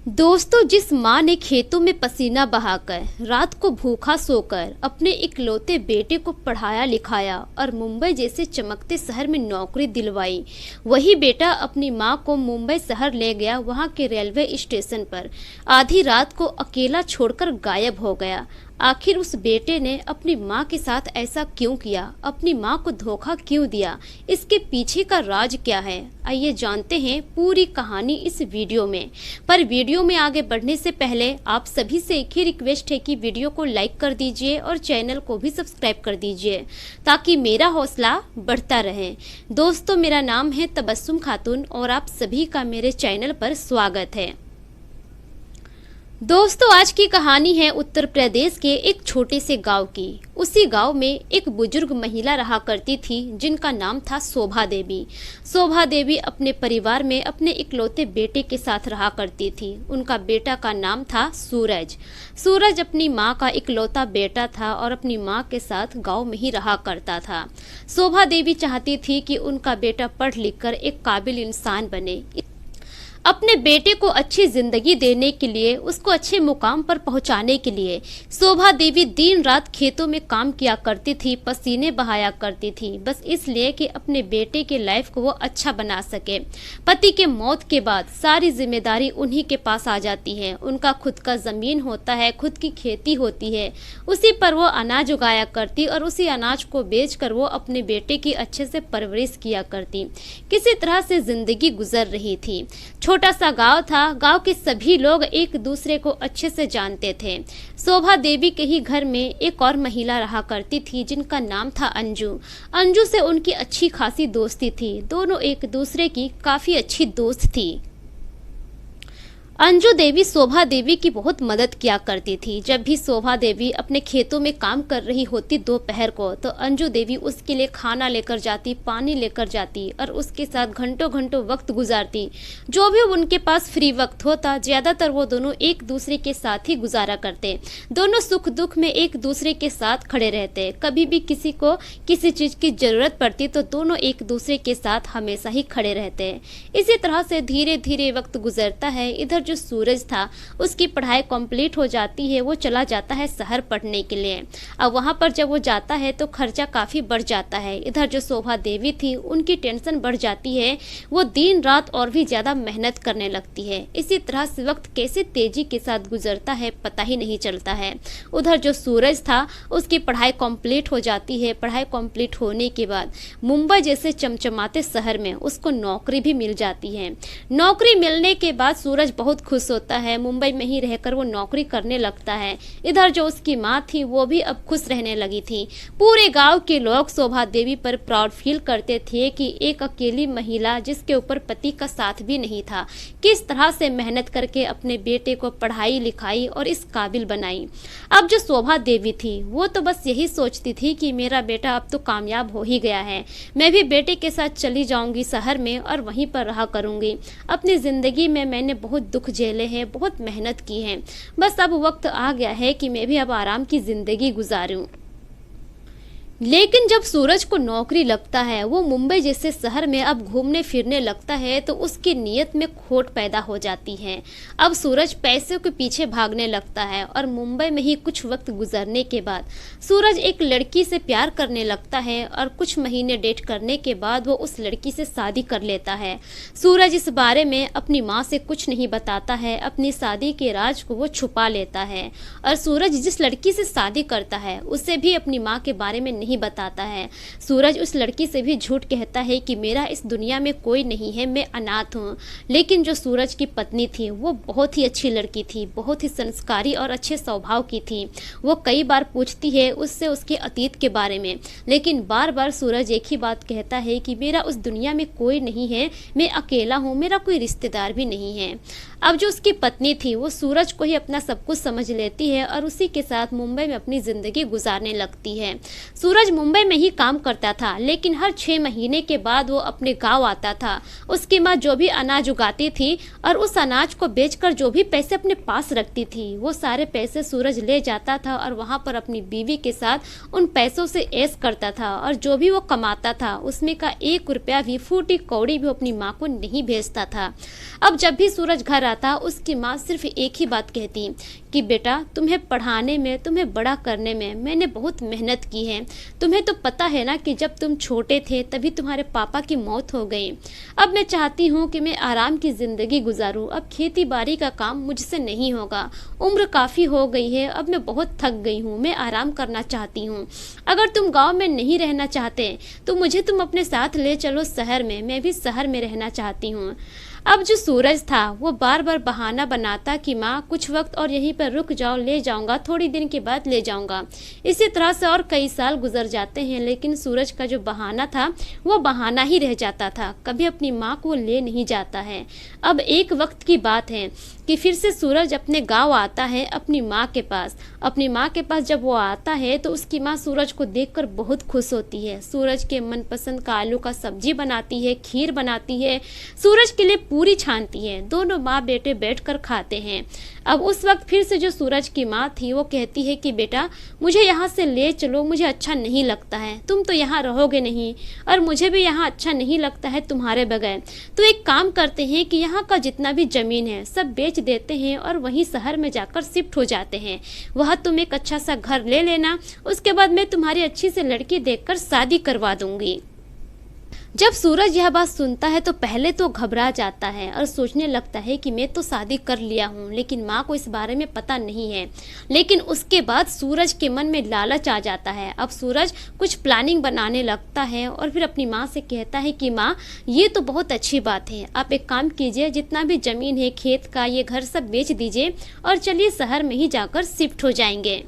दोस्तों, जिस माँ ने खेतों में पसीना बहाकर रात को भूखा सोकर अपने इकलौते बेटे को पढ़ाया लिखाया और मुंबई जैसे चमकते शहर में नौकरी दिलवाई, वही बेटा अपनी माँ को मुंबई शहर ले गया। वहाँ के रेलवे स्टेशन पर आधी रात को अकेला छोड़कर गायब हो गया। आखिर उस बेटे ने अपनी माँ के साथ ऐसा क्यों किया? अपनी माँ को धोखा क्यों दिया? इसके पीछे का राज क्या है? आइए जानते हैं पूरी कहानी इस वीडियो में। पर वीडियो में आगे बढ़ने से पहले आप सभी से एक ही रिक्वेस्ट है कि वीडियो को लाइक कर दीजिए और चैनल को भी सब्सक्राइब कर दीजिए ताकि मेरा हौसला बढ़ता रहे। दोस्तों, मेरा नाम है तबस्सुम खातून और आप सभी का मेरे चैनल पर स्वागत है। दोस्तों, आज की कहानी है उत्तर प्रदेश के एक छोटे से गांव की। उसी गांव में एक बुजुर्ग महिला रहा करती थी जिनका नाम था शोभा देवी। शोभा देवी अपने परिवार में अपने इकलौते बेटे के साथ रहा करती थी। उनका बेटा का नाम था सूरज। सूरज अपनी माँ का इकलौता बेटा था और अपनी माँ के साथ गांव में ही रहा करता था। शोभा देवी चाहती थी कि उनका बेटा पढ़ लिख कर एक काबिल इंसान बने। अपने बेटे को अच्छी जिंदगी देने के लिए, उसको अच्छे मुकाम पर पहुंचाने के लिए शोभा देवी दिन रात खेतों में काम किया करती थी, पसीने बहाया करती थी, बस इसलिए कि अपने बेटे के लाइफ को वो अच्छा बना सके। पति के मौत के बाद सारी जिम्मेदारी उन्हीं के पास आ जाती है। उनका खुद का जमीन होता है, खुद की खेती होती है, उसी पर वो अनाज उगाया करती और उसी अनाज को बेचकर वो अपने बेटे की अच्छे से परवरिश किया करती। किसी तरह से जिंदगी गुजर रही थी। छोटा सा गांव था। गांव के सभी लोग एक दूसरे को अच्छे से जानते थे। शोभा देवी के ही घर में एक और महिला रहा करती थी जिनका नाम था अंजू। अंजू से उनकी अच्छी खासी दोस्ती थी। दोनों एक दूसरे की काफी अच्छी दोस्त थी। अंजू देवी शोभा देवी की बहुत मदद किया करती थी। जब भी शोभा देवी अपने खेतों में काम कर रही होती दोपहर को, तो अंजू देवी उसके लिए खाना लेकर जाती, पानी लेकर जाती और उसके साथ घंटों घंटों वक्त गुजारती। जो भी उनके पास फ्री वक्त होता, ज्यादातर वो दोनों एक दूसरे के साथ ही गुजारा करते। दोनों सुख दुख में एक दूसरे के साथ खड़े रहते। कभी भी किसी को किसी चीज की जरूरत पड़ती तो दोनों एक दूसरे के साथ हमेशा ही खड़े रहते। इसी तरह से धीरे धीरे वक्त गुजरता है। इधर जो सूरज था, उसकी पढ़ाई कंप्लीट हो जाती है। वो चला जाता है शहर पढ़ने के लिए। अब वहां पर जब वो जाता है तो खर्चा काफी बढ़ जाता है। इधर जो शोभा देवी थी, उनकी टेंशन बढ़ जाती है। वो दिन रात और भी ज्यादा मेहनत करने लगती है। इसी तरह से वक्त कैसे तेजी के साथ गुजरता है पता ही नहीं चलता है। उधर जो सूरज था, उसकी पढ़ाई कंप्लीट हो जाती है। पढ़ाई कंप्लीट होने के बाद मुंबई जैसे चमचमाते शहर में उसको नौकरी भी मिल जाती है। नौकरी मिलने के बाद सूरज बहुत खुश होता है। मुंबई में ही रहकर वो नौकरी करने लगता है। इधर जो उसकी माँ थी, वो भी अब खुश रहने लगी थी। पूरे गांव के लोग शोभा देवी पर प्राउड फील करते थे कि एक अकेली महिला जिसके ऊपर पति का साथ भी नहीं था, किस तरह से मेहनत करके अपने बेटे को पढ़ाई लिखाई और इस काबिल बनाई। अब जो शोभा देवी थी, वो तो बस यही सोचती थी कि मेरा बेटा अब तो कामयाब हो ही गया है, मैं भी बेटे के साथ चली जाऊंगी शहर में और वहीं पर रहा करूंगी। अपनी जिंदगी में मैंने बहुत दुख झेले हैं, बहुत मेहनत की है। बस अब वक्त आ गया है कि मैं भी अब आराम की जिंदगी गुजारूं। लेकिन जब सूरज को नौकरी लगता है, वो मुंबई जैसे शहर में अब घूमने फिरने लगता है, तो उसकी नीयत में खोट पैदा हो जाती है। अब सूरज पैसे के पीछे भागने लगता है और मुंबई में ही कुछ वक्त गुजरने के बाद सूरज एक लड़की से प्यार करने लगता है और कुछ महीने डेट करने के बाद वो उस लड़की से शादी कर लेता है। सूरज इस बारे में अपनी माँ से कुछ नहीं बताता है। अपनी शादी के राज को वो छुपा लेता है और सूरज जिस लड़की से शादी करता है, उसे भी अपनी माँ के बारे में नहीं बताता है। सूरज उस लड़की से भी झूठ कहता है कि मेरा इस दुनिया में कोई नहीं है, मैं अनाथ हूँ। लेकिन जो सूरज की पत्नी थी, वो बहुत ही अच्छी लड़की थी, बहुत ही संस्कारी और अच्छे स्वभाव की थी। वो कई बार पूछती है उससे उसके अतीत के बारे में, लेकिन बार बार सूरज एक ही बात कहता है कि मेरा उस दुनिया में कोई नहीं है, मैं अकेला हूँ, मेरा कोई रिश्तेदार भी नहीं है। अब जो उसकी पत्नी थी, वो सूरज को ही अपना सब कुछ समझ लेती है और उसी के साथ मुंबई में अपनी जिंदगी गुजारने लगती है। सूरज सूरज मुंबई में ही काम करता था, लेकिन हर 6 महीने के बाद वो अपने गांव आता था। उसकी माँ जो भी अनाज उगाती थी और उस अनाज को बेचकर जो भी पैसे अपने पास रखती थी, वो सारे पैसे सूरज ले जाता था और वहां पर अपनी बीवी के साथ उन पैसों से ऐश करता था। और जो भी वो कमाता था उसमें का 1 रुपया भी, फूटी कौड़ी भी अपनी माँ को नहीं भेजता था। अब जब भी सूरज घर आता, उसकी माँ सिर्फ एक ही बात कहती कि बेटा, तुम्हें पढ़ाने में, तुम्हें बड़ा करने में मैंने बहुत मेहनत की है। तुम्हें तो पता है ना कि जब तुम छोटे थे तभी तुम्हारे पापा की मौत हो गई। अब मैं चाहती हूँ कि मैं आराम की ज़िंदगी गुजारूँ। अब खेती बाड़ी का काम मुझसे नहीं होगा। उम्र काफ़ी हो गई है, अब मैं बहुत थक गई हूँ, मैं आराम करना चाहती हूँ। अगर तुम गाँव में नहीं रहना चाहते तो मुझे तुम अपने साथ ले चलो शहर में, मैं भी शहर में रहना चाहती हूँ। अब जो सूरज था वो बार बार बहाना बनाता कि माँ कुछ वक्त और यहीं पर रुक जाओ, ले जाऊंगा, थोड़ी दिन के बाद ले जाऊंगा। इसी तरह से और कई साल गुजर जाते हैं, लेकिन सूरज का जो बहाना था वो बहाना ही रह जाता था, कभी अपनी माँ को ले नहीं जाता है। अब एक वक्त की बात है कि फिर से सूरज अपने गांव आता है अपनी माँ के पास। अपनी माँ के पास जब वो आता है तो उसकी माँ सूरज को देखकर बहुत खुश होती है। सूरज के मनपसंद का आलू का सब्जी बनाती है, खीर बनाती है, सूरज के लिए पूरी छानती है। दोनों माँ बेटे बैठकर खाते हैं। अब उस वक्त फिर से जो सूरज की माँ थी वो कहती है कि बेटा, मुझे यहाँ से ले चलो, मुझे अच्छा नहीं लगता है, तुम तो यहाँ रहोगे नहीं और मुझे भी यहाँ अच्छा नहीं लगता है तुम्हारे बगैर। तो एक काम करते हैं कि यहाँ का जितना भी ज़मीन है सब बेच देते हैं और वहीं शहर में जाकर शिफ्ट हो जाते हैं। वहाँ तुम एक अच्छा सा घर ले लेना, उसके बाद मैं तुम्हारी अच्छी से लड़की देखकर शादी करवा दूंगी। जब सूरज यह बात सुनता है तो पहले तो घबरा जाता है और सोचने लगता है कि मैं तो शादी कर लिया हूँ, लेकिन माँ को इस बारे में पता नहीं है। लेकिन उसके बाद सूरज के मन में लालच आ जाता है। अब सूरज कुछ प्लानिंग बनाने लगता है और फिर अपनी माँ से कहता है कि माँ, ये तो बहुत अच्छी बात है, आप एक काम कीजिए, जितना भी ज़मीन है खेत का, ये घर सब बेच दीजिए और चलिए शहर में ही जाकर शिफ्ट हो जाएंगे।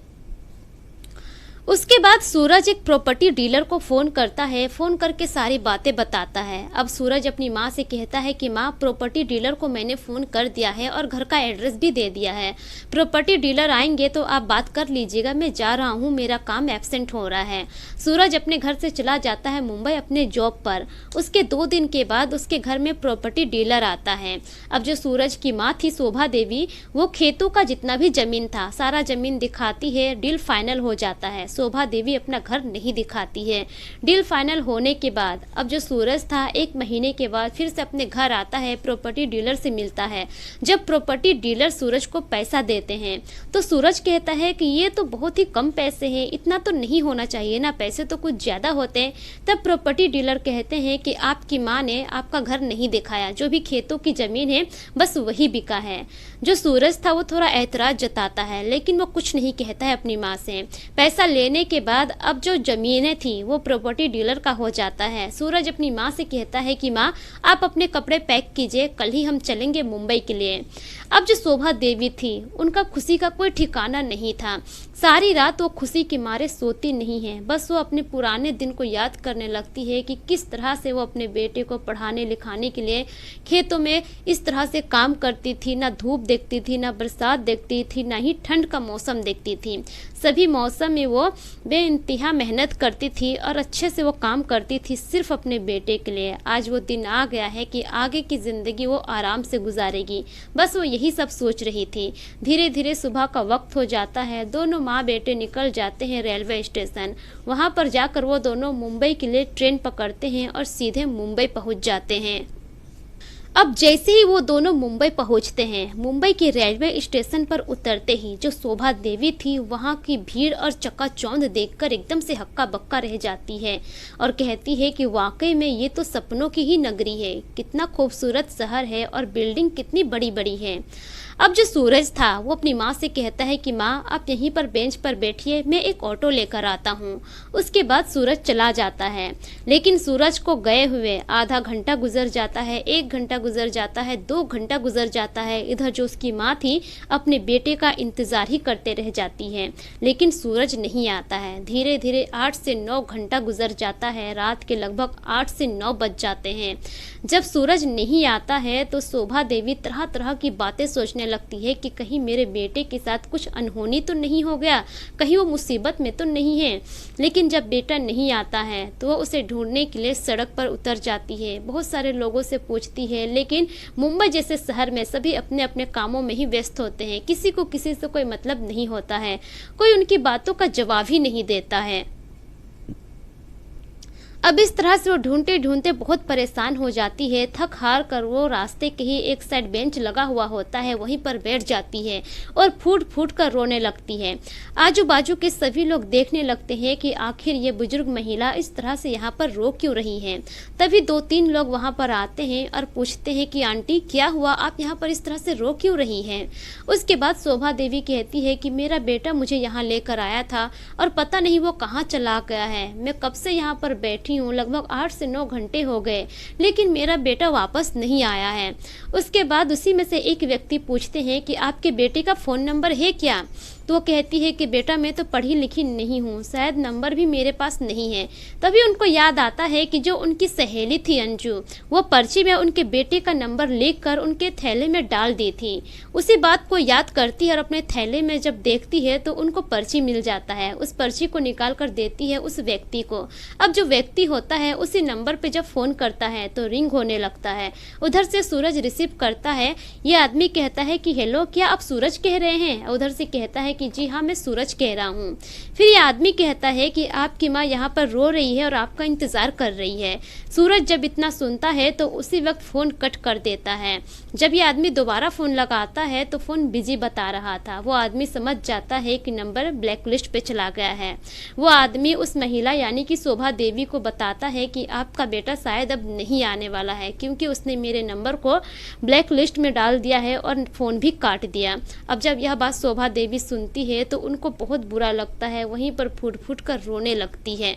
उसके बाद सूरज एक प्रॉपर्टी डीलर को फ़ोन करता है, फ़ोन करके सारी बातें बताता है। अब सूरज अपनी माँ से कहता है कि माँ, प्रॉपर्टी डीलर को मैंने फ़ोन कर दिया है और घर का एड्रेस भी दे दिया है। प्रॉपर्टी डीलर आएंगे तो आप बात कर लीजिएगा, मैं जा रहा हूँ, मेरा काम एब्सेंट हो रहा है। सूरज अपने घर से चला जाता है मुंबई अपने जॉब पर। उसके 2 दिन के बाद उसके घर में प्रॉपर्टी डीलर आता है। अब जो सूरज की माँ थी शोभा देवी, वो खेतों का जितना भी ज़मीन था सारा ज़मीन दिखाती है, डील फाइनल हो जाता है। शोभा देवी अपना घर नहीं दिखाती है। डील फाइनल होने के बाद अब जो सूरज था 1 महीने के बाद फिर से अपने घर आता है, प्रॉपर्टी डीलर से मिलता है। जब प्रॉपर्टी डीलर सूरज को पैसा देते हैं तो सूरज कहता है कि ये तो बहुत ही कम पैसे हैं, इतना तो नहीं होना चाहिए ना, पैसे तो कुछ ज़्यादा होते हैं। तब प्रॉपर्टी डीलर कहते हैं कि आपकी माँ ने आपका घर नहीं दिखाया, जो भी खेतों की ज़मीन है बस वही बिका है। जो सूरज था वो थोड़ा एतराज़ जताता है, लेकिन वो कुछ नहीं कहता है अपनी माँ से। पैसा लेने के बाद अब जो ज़मीनें थी वो प्रॉपर्टी डीलर का हो जाता है। सूरज अपनी माँ से कहता है कि माँ, आप अपने कपड़े पैक कीजिए, कल ही हम चलेंगे मुंबई के लिए। अब जो शोभा देवी थी उनका खुशी का कोई ठिकाना नहीं था। सारी रात वो खुशी के मारे सोती नहीं है, बस वो अपने पुराने दिन को याद करने लगती है कि किस तरह से वो अपने बेटे को पढ़ाने लिखाने के लिए खेतों में इस तरह से काम करती थी। ना धूप देखती थी, ना बरसात देखती थी, ना ही ठंड का मौसम देखती थी। सभी मौसम में वो बेइंतहा मेहनत करती थी और अच्छे से वो काम करती थी सिर्फ अपने बेटे के लिए। आज वो दिन आ गया है कि आगे की ज़िंदगी वो आराम से गुजारेगी, बस वो यही सब सोच रही थी। धीरे धीरे सुबह का वक्त हो जाता है। दोनों माँ बेटे निकल जाते हैं रेलवे स्टेशन। वहाँ पर जाकर वो दोनों मुंबई के लिए ट्रेन पकड़ते हैं और सीधे मुंबई पहुँच जाते हैं। अब जैसे ही वो दोनों मुंबई पहुंचते हैं, मुंबई के रेलवे स्टेशन पर उतरते ही जो शोभा देवी थी वहां की भीड़ और चकाचौंध देखकर एकदम से हक्का बक्का रह जाती है और कहती है कि वाकई में ये तो सपनों की ही नगरी है, कितना खूबसूरत शहर है और बिल्डिंग कितनी बड़ी बड़ी है। अब जो सूरज था वो अपनी माँ से कहता है कि माँ, आप यहीं पर बेंच पर बैठिए, मैं एक ऑटो लेकर आता हूँ। उसके बाद सूरज चला जाता है, लेकिन सूरज को गए हुए आधा घंटा गुजर जाता है, 1 घंटा गुजर जाता है, 2 घंटा गुजर जाता है। इधर जो उसकी माँ थी अपने बेटे का इंतजार ही करते रह जाती है, लेकिन सूरज नहीं आता है। धीरे धीरे 8 से 9 घंटा गुजर जाता है। रात के लगभग 8 से 9 बज जाते हैं। जब सूरज नहीं आता है तो शोभा देवी तरह तरह की बातें सोचने लगती है कि कहीं मेरे बेटे के साथ कुछ अनहोनी तो नहीं हो गया, कहीं वो मुसीबत में तो नहीं है। लेकिन जब बेटा नहीं आता है तो वो उसे ढूंढने के लिए सड़क पर उतर जाती है। बहुत सारे लोगों से पूछती है, लेकिन मुंबई जैसे शहर में सभी अपने अपने कामों में ही व्यस्त होते हैं। किसी को किसी से कोई मतलब नहीं होता है, कोई उनकी बातों का जवाब ही नहीं देता है। अब इस तरह से वो ढूंढते ढूंढते बहुत परेशान हो जाती है। थक हार कर वो रास्ते के ही एक साइड बेंच लगा हुआ होता है, वहीं पर बैठ जाती है और फूट फूट कर रोने लगती है। आजू बाजू के सभी लोग देखने लगते हैं कि आखिर ये बुजुर्ग महिला इस तरह से यहाँ पर रो क्यों रही है। तभी 2-3 लोग वहाँ पर आते हैं और पूछते हैं कि आंटी क्या हुआ, आप यहाँ पर इस तरह से रो क्यों रही हैं। उसके बाद शोभा देवी कहती है कि मेरा बेटा मुझे यहाँ लेकर आया था और पता नहीं वो कहाँ चला गया है। मैं कब से यहाँ पर बैठी हूँ, लगभग 8 से 9 घंटे हो गए, लेकिन मेरा बेटा वापस नहीं आया है। उसके बाद उसी में से एक व्यक्ति पूछते हैं कि आपके बेटे का फ़ोन नंबर है क्या। तो वो कहती है कि बेटा मैं तो पढ़ी लिखी नहीं हूँ, शायद नंबर भी मेरे पास नहीं है। तभी उनको याद आता है कि जो उनकी सहेली थी अंजू, वो पर्ची में उनके बेटे का नंबर लिखकर उनके थैले में डाल दी थी। उसी बात को याद करती है और अपने थैले में जब देखती है तो उनको पर्ची मिल जाता है। उस पर्ची को निकाल कर देती है उस व्यक्ति को। अब जो व्यक्ति होता है उसी नंबर पे जब फ़ोन करता है तो रिंग होने लगता है। उधर से सूरज रिसीव करता है। ये आदमी कहता है कि हेलो, क्या आप सूरज कह रहे हैं। उधर से कहता है कि जी हाँ, मैं सूरज कह रहा हूँ। फिर ये आदमी कहता है कि आपकी माँ यहाँ पर रो रही है और आपका इंतज़ार कर रही है। सूरज जब इतना सुनता है तो उसी वक्त फ़ोन कट कर देता है। जब ये आदमी दोबारा फ़ोन लगाता है तो फ़ोन बिजी बता रहा था। वो आदमी समझ जाता है कि नंबर ब्लैक लिस्ट पे चला गया है। वो आदमी उस महिला यानी कि शोभा देवी को बताता है कि आपका बेटा शायद अब नहीं आने वाला है, क्योंकि उसने मेरे नंबर को ब्लैक लिस्ट में डाल दिया है और फ़ोन भी काट दिया। अब जब यह बात शोभा देवी सुनती है तो उनको बहुत बुरा लगता है, वहीं पर फूट फूट कर रोने लगती है।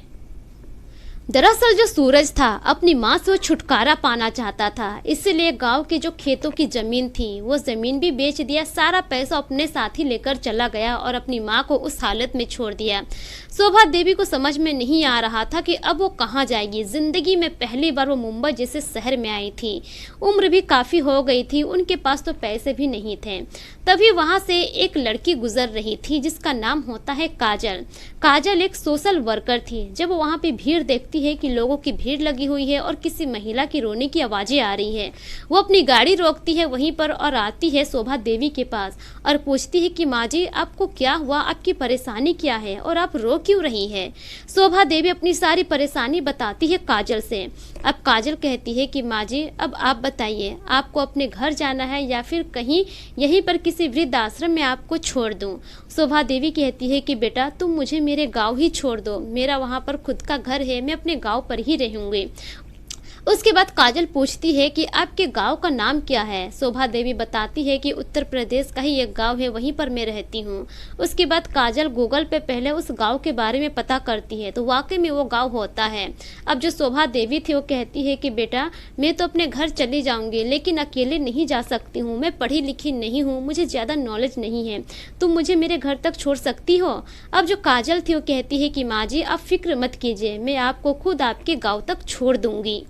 दरअसल जो सूरज था अपनी माँ से वो छुटकारा पाना चाहता था, इसलिए गांव के जो खेतों की ज़मीन थी वो ज़मीन भी बेच दिया, सारा पैसा अपने साथ ही लेकर चला गया और अपनी माँ को उस हालत में छोड़ दिया। शोभा देवी को समझ में नहीं आ रहा था कि अब वो कहाँ जाएगी। ज़िंदगी में पहली बार वो मुंबई जैसे शहर में आई थी, उम्र भी काफ़ी हो गई थी, उनके पास तो पैसे भी नहीं थे। तभी वहाँ से एक लड़की गुजर रही थी जिसका नाम होता है काजल। काजल एक सोशल वर्कर थी। जब वो वहाँ पे भीड़ देखती है कि लोगों की भीड़ लगी हुई है और किसी महिला की रोने की आवाज़ें आ रही है, वो अपनी गाड़ी रोकती है वहीं पर और आती है शोभा देवी के पास और पूछती है कि माँ जी आपको क्या हुआ, आपकी परेशानी क्या है और आप रो क्यों रही है। शोभा देवी अपनी सारी परेशानी बताती है काजल से। अब काजल कहती है कि माँ जी अब आप बताइए, आपको अपने घर जाना है या फिर कहीं यहीं पर किसी वृद्ध आश्रम में आपको छोड़ दूं। शोभा देवी कहती है कि बेटा तुम मुझे मेरे गांव ही छोड़ दो, मेरा वहां पर खुद का घर है, मैं अपने गांव पर ही रहूंगी। उसके बाद काजल पूछती है कि आपके गांव का नाम क्या है। शोभा देवी बताती है कि उत्तर प्रदेश का ही एक गांव है, वहीं पर मैं रहती हूँ। उसके बाद काजल गूगल पे पहले उस गांव के बारे में पता करती है तो वाकई में वो गांव होता है। अब जो शोभा देवी थी वो कहती है कि बेटा मैं तो अपने घर चली जाऊँगी, लेकिन अकेले नहीं जा सकती हूँ, मैं पढ़ी लिखी नहीं हूँ, मुझे ज़्यादा नॉलेज नहीं है, तुम मुझे मेरे घर तक छोड़ सकती हो। अब जो काजल थी वो कहती है कि माँ जी आप फिक्र मत कीजिए, मैं आपको खुद आपके गाँव तक छोड़ दूँगी।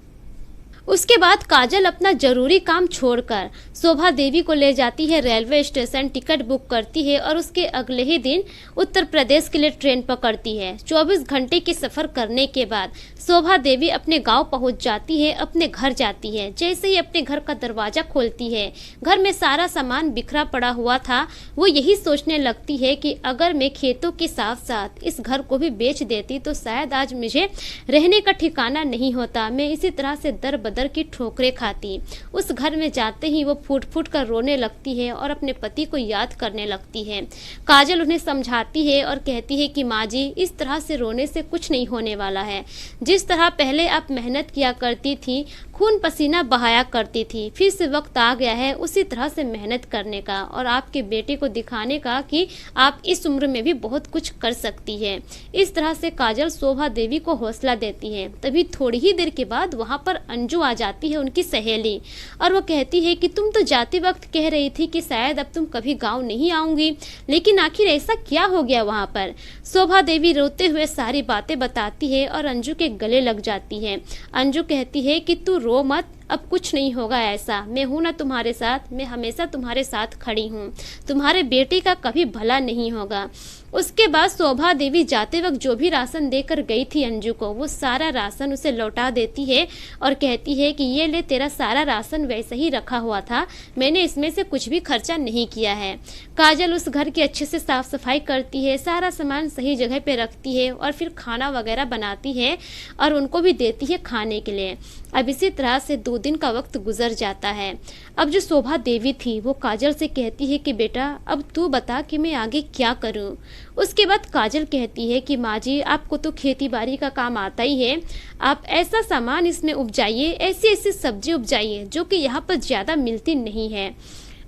उसके बाद काजल अपना जरूरी काम छोड़कर शोभा देवी को ले जाती है रेलवे स्टेशन, टिकट बुक करती है और उसके अगले ही दिन उत्तर प्रदेश के लिए ट्रेन पकड़ती है। 24 घंटे के सफ़र करने के बाद शोभा देवी अपने गांव पहुंच जाती है, अपने घर जाती है। जैसे ही अपने घर का दरवाज़ा खोलती है, घर में सारा सामान बिखरा पड़ा हुआ था। वो यही सोचने लगती है कि अगर मैं खेतों के साथ साथ इस घर को भी बेच देती तो शायद आज मुझे रहने का ठिकाना नहीं होता, मैं इसी तरह से दर बदर की ठोकरें खाती। उस घर में जाते ही वो फूट फूट कर रोने लगती है और अपने पति को याद करने लगती है। काजल उन्हें समझाती है और कहती है कि माँ जी इस तरह से रोने से कुछ नहीं होने वाला है। जिस तरह पहले आप मेहनत किया करती थी, खून पसीना बहाया करती थी। फिर से वक्त आ गया है उसी तरह से मेहनत करने का और आपके बेटे को दिखाने का कि आप इस उम्र में भी बहुत कुछ कर सकती है। इस तरह से काजल शोभा देवी को हौसला देती है। तभी थोड़ी ही देर के बाद वहाँ पर अंजू आ जाती है, उनकी सहेली, और वो कहती है कि तुम तो जाते वक्त कह रही थी कि शायद अब तुम कभी गाँव नहीं आऊंगी, लेकिन आखिर ऐसा क्या हो गया वहाँ पर। शोभा देवी रोते हुए सारी बातें बताती है और अंजू के गले लग जाती है। अंजू कहती है कि तू रो मत, अब कुछ नहीं होगा ऐसा, मैं हूं ना तुम्हारे साथ, मैं हमेशा तुम्हारे साथ खड़ी हूं, तुम्हारे बेटे का कभी भला नहीं होगा। उसके बाद शोभा देवी जाते वक्त जो भी राशन देकर गई थी अंजू को, वो सारा राशन उसे लौटा देती है और कहती है कि ये ले, तेरा सारा राशन वैसे ही रखा हुआ था, मैंने इसमें से कुछ भी खर्चा नहीं किया है। काजल उस घर की अच्छे से साफ सफाई करती है, सारा सामान सही जगह पे रखती है और फिर खाना वगैरह बनाती है और उनको भी देती है खाने के लिए। अब इसी तरह से 2 दिन का वक्त गुजर जाता है। अब जो शोभा देवी थी वो काजल से कहती है कि बेटा अब तू बता कि मैं आगे क्या करूं। उसके बाद काजल कहती है कि माँ जी, आपको तो खेती बाड़ी का काम आता ही है, आप ऐसा सामान इसमें उपजाइए, ऐसी ऐसी सब्जी उपजाइए जो कि यहाँ पर ज़्यादा मिलती नहीं है।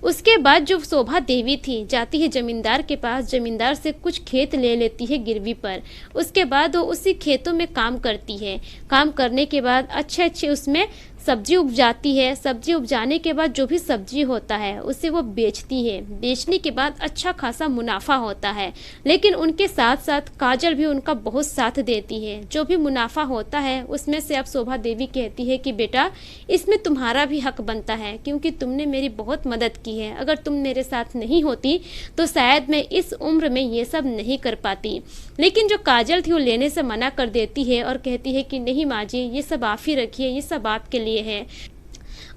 उसके बाद जो शोभा देवी थी जाती है जमींदार के पास, जमींदार से कुछ खेत ले लेती है गिरवी पर। उसके बाद वो उसी खेतों में काम करती है। काम करने के बाद अच्छे अच्छे उसमें सब्जी उपजाती है। सब्जी उपजाने के बाद जो भी सब्जी होता है उसे वो बेचती है। बेचने के बाद अच्छा खासा मुनाफा होता है, लेकिन उनके साथ साथ काजल भी उनका बहुत साथ देती है। जो भी मुनाफा होता है उसमें से अब शोभा देवी कहती है कि बेटा इसमें तुम्हारा भी हक बनता है, क्योंकि तुमने मेरी बहुत मदद की है। अगर तुम मेरे साथ नहीं होती तो शायद मैं इस उम्र में ये सब नहीं कर पाती। लेकिन जो काजल थी वो लेने से मना कर देती है और कहती है कि नहीं माँ जी, ये सब आप ही रखिए, ये सब आपके लिए है।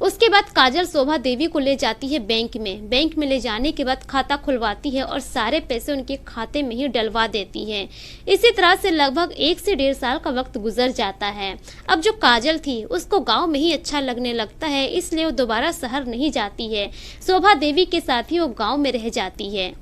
उसके बाद काजल शोभा देवी को ले जाती है बैंक में। बैंक में ले जाने के बाद खाता खुलवाती है और सारे पैसे उनके खाते में ही डलवा देती है। इसी तरह से लगभग 1 से 1.5 साल का वक्त गुजर जाता है। अब जो काजल थी उसको गांव में ही अच्छा लगने लगता है, इसलिए वो दोबारा शहर नहीं जाती है। शोभा देवी के साथ ही वो गाँव में रह जाती है।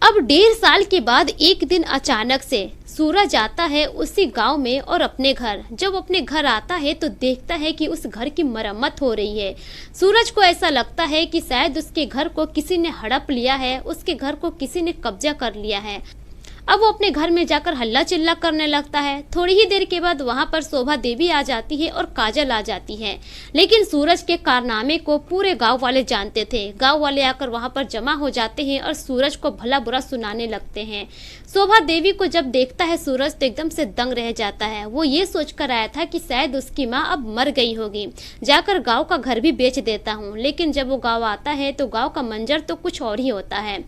अब 1.5 साल के बाद एक दिन अचानक से सूरज आता है उसी गांव में और अपने घर। जब अपने घर आता है तो देखता है कि उस घर की मरम्मत हो रही है। सूरज को ऐसा लगता है कि शायद उसके घर को किसी ने हड़प लिया है, उसके घर को किसी ने कब्जा कर लिया है। अब वो अपने घर में जाकर हल्ला चिल्ला करने लगता है। थोड़ी ही देर के बाद वहां पर शोभा देवी आ जाती है और काजल आ जाती है। लेकिन सूरज के कारनामे को पूरे गांव वाले जानते थे। गांव वाले आकर वहां पर जमा हो जाते हैं और सूरज को भला बुरा सुनाने लगते हैं। शोभा देवी को जब देखता है सूरज तो एकदम से दंग रह जाता है। वो ये सोचकर आया था कि शायद उसकी माँ अब मर गई होगी, जाकर गाँव का घर भी बेच देता हूँ। लेकिन जब वो गाँव आता है तो गाँव का मंजर तो कुछ और ही होता है।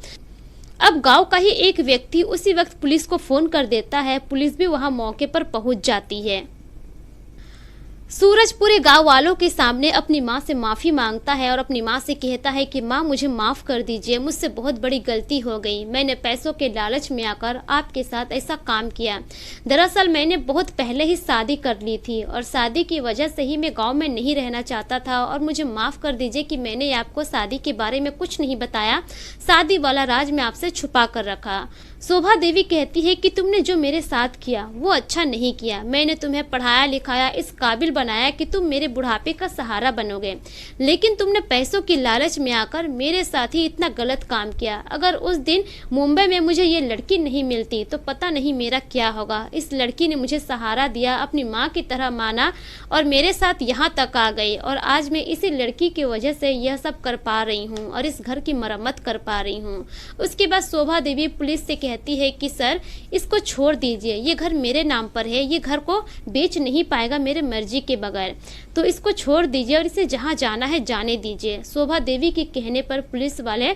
अब गांव का ही एक व्यक्ति उसी वक्त पुलिस को फोन कर देता है। पुलिस भी वहां मौके पर पहुंच जाती है। सूरज पूरे गांव वालों के सामने अपनी मां से माफ़ी मांगता है और अपनी मां से कहता है कि मां मुझे माफ़ कर दीजिए, मुझसे बहुत बड़ी गलती हो गई। मैंने पैसों के लालच में आकर आपके साथ ऐसा काम किया। दरअसल मैंने बहुत पहले ही शादी कर ली थी और शादी की वजह से ही मैं गांव में नहीं रहना चाहता था, और मुझे माफ़ कर दीजिए कि मैंने आपको शादी के बारे में कुछ नहीं बताया। शादी वाला राज मैं आपसे छुपा कर रखा। शोभा देवी कहती है कि तुमने जो मेरे साथ किया वो अच्छा नहीं किया। मैंने तुम्हें पढ़ाया लिखाया, इस काबिल बनाया कि तुम मेरे बुढ़ापे का सहारा बनोगे, लेकिन तुमने पैसों की लालच में आकर मेरे साथ ही इतना गलत काम किया। अगर उस दिन मुंबई में मुझे ये लड़की नहीं मिलती तो पता नहीं मेरा क्या होगा। इस लड़की ने मुझे सहारा दिया, अपनी माँ की तरह माना और मेरे साथ यहाँ तक आ गई, और आज मैं इसी लड़की की वजह से यह सब कर पा रही हूँ और इस घर की मरम्मत कर पा रही हूँ। उसके बाद शोभा देवी पुलिस से कहती है कि सर इसको छोड़ दीजिए, ये घर मेरे नाम पर है, ये घर को बेच नहीं पाएगा मेरे मर्जी के बगैर, तो इसको छोड़ दीजिए और इसे जहाँ जाना है जाने दीजिए। शोभा देवी के कहने पर पुलिस वाले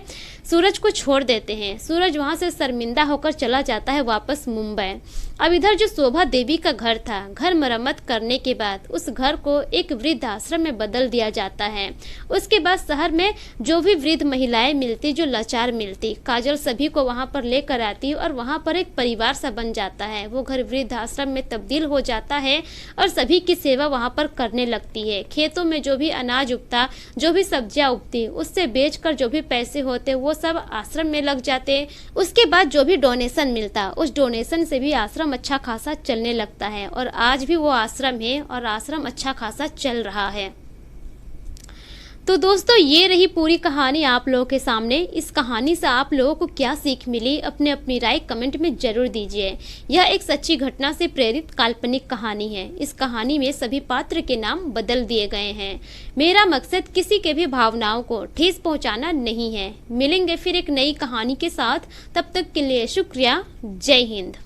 सूरज को छोड़ देते हैं। सूरज वहाँ से शर्मिंदा होकर चला जाता है वापस मुंबई। अब इधर जो शोभा देवी का घर था, घर मरम्मत करने के बाद उस घर को एक वृद्ध आश्रम में बदल दिया जाता है। उसके बाद शहर में जो भी वृद्ध महिलाएं मिलती, जो लाचार मिलती, काजल सभी को वहाँ पर लेकर आती और वहाँ पर एक परिवार सा बन जाता है। वो घर वृद्ध आश्रम में तब्दील हो जाता है और सभी की सेवा वहाँ पर करने लगती सकती है। खेतों में जो भी अनाज उगता, जो भी सब्जियां उगती, उससे बेचकर जो भी पैसे होते वो सब आश्रम में लग जाते। उसके बाद जो भी डोनेशन मिलता, उस डोनेशन से भी आश्रम अच्छा खासा चलने लगता है और आज भी वो आश्रम है और आश्रम अच्छा खासा चल रहा है। तो दोस्तों, ये रही पूरी कहानी आप लोगों के सामने। इस कहानी से आप लोगों को क्या सीख मिली, अपने अपनी राय कमेंट में जरूर दीजिए। यह एक सच्ची घटना से प्रेरित काल्पनिक कहानी है। इस कहानी में सभी पात्र के नाम बदल दिए गए हैं। मेरा मकसद किसी के भी भावनाओं को ठेस पहुंचाना नहीं है। मिलेंगे फिर एक नई कहानी के साथ, तब तक के लिए शुक्रिया। जय हिंद।